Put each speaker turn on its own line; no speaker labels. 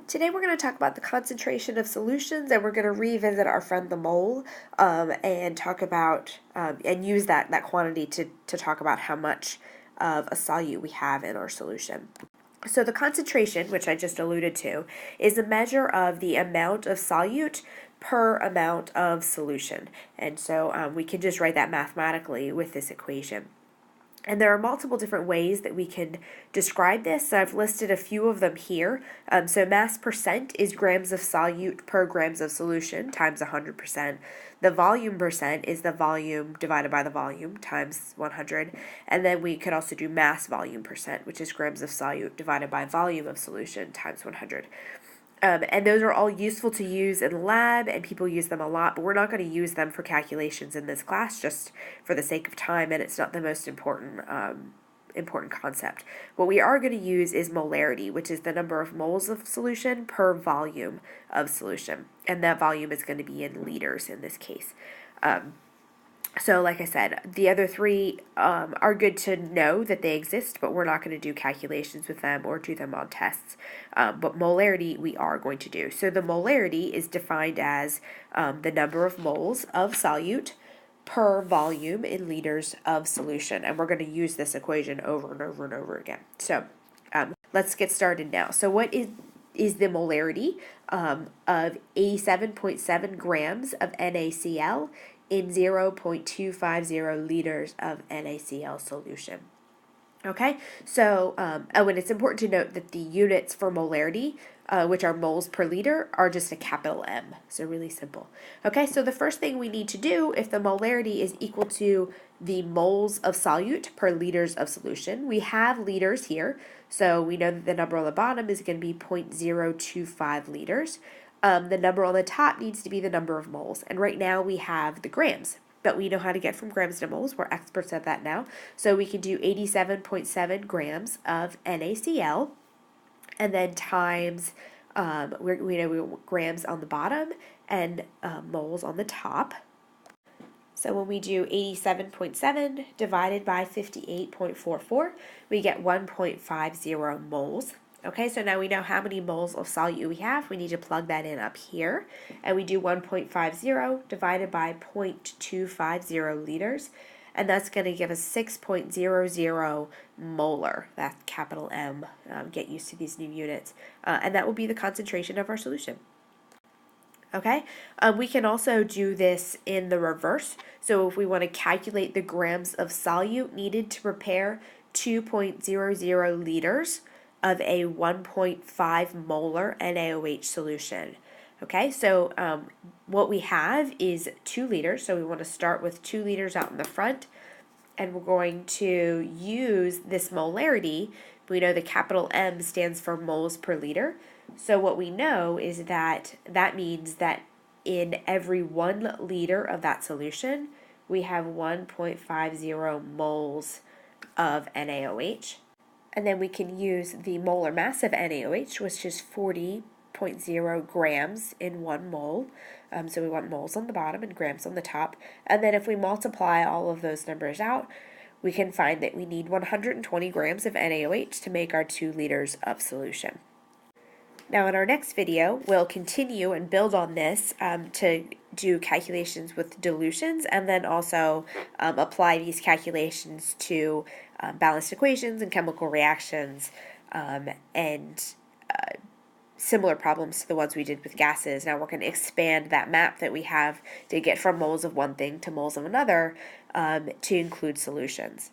Today we're going to talk about the concentration of solutions, and we're going to revisit our friend the mole and talk about and use that quantity to talk about how much of a solute we have in our solution. So the concentration, which I just alluded to, is a measure of the amount of solute per amount of solution. And so we can just write that mathematically with this equation. And there are multiple different ways that we can describe this. So I've listed a few of them here. So mass percent is grams of solute per grams of solution times 100%. The volume percent is the volume divided by the volume times 100. And then we could also do mass volume percent, which is grams of solute divided by volume of solution times 100. And those are all useful to use in the lab, and people use them a lot, but we're not going to use them for calculations in this class just for the sake of time, and it's not the most important concept. What we are going to use is molarity, which is the number of moles of solution per volume of solution, and that volume is going to be in liters in this case. So like I said, the other three are good to know that they exist, but we're not going to do calculations with them or do them on tests. But molarity we are going to do. So the molarity is defined as the number of moles of solute per volume in liters of solution. And we're going to use this equation over and over and over again. So let's get started now. So what is the molarity of 87.7 grams of NaCl in 0.250 liters of NaCl solution? Okay, so and it's important to note that the units for molarity, which are moles per liter, are just a capital M, so really simple. Okay, so the first thing we need to do, if the molarity is equal to the moles of solute per liters of solution, we have liters here, so we know that the number on the bottom is going to be 0.025 liters. The number on the top needs to be the number of moles, and right now we have the grams. But we know how to get from grams to moles. We're experts at that now. So we can do 87.7 grams of NaCl, and then times, we know grams on the bottom and moles on the top. So when we do 87.7 divided by 58.44, we get 1.50 moles. Okay, so now we know how many moles of solute we have. We need to plug that in up here. And we do 1.50 divided by 0.250 liters. And that's going to give us 6.00 molar. That's capital M. Get used to these new units. And that will be the concentration of our solution. Okay, we can also do this in the reverse. So if we want to calculate the grams of solute needed to prepare 2.00 liters of a 1.5 molar NaOH solution. Okay, so what we have is 2 liters, so we want to start with 2 liters out in the front, and we're going to use this molarity. We know the capital M stands for moles per liter, so what we know is that that means that in every 1 liter of that solution, we have 1.50 moles of NaOH. And then we can use the molar mass of NaOH, which is 40.0 grams in 1 mole. So we want moles on the bottom and grams on the top. And then if we multiply all of those numbers out, we can find that we need 120 grams of NaOH to make our 2 liters of solution. Now in our next video, we'll continue and build on this to do calculations with dilutions, and then also apply these calculations to balanced equations and chemical reactions and similar problems to the ones we did with gases. Now we're going to expand that map that we have to get from moles of one thing to moles of another to include solutions.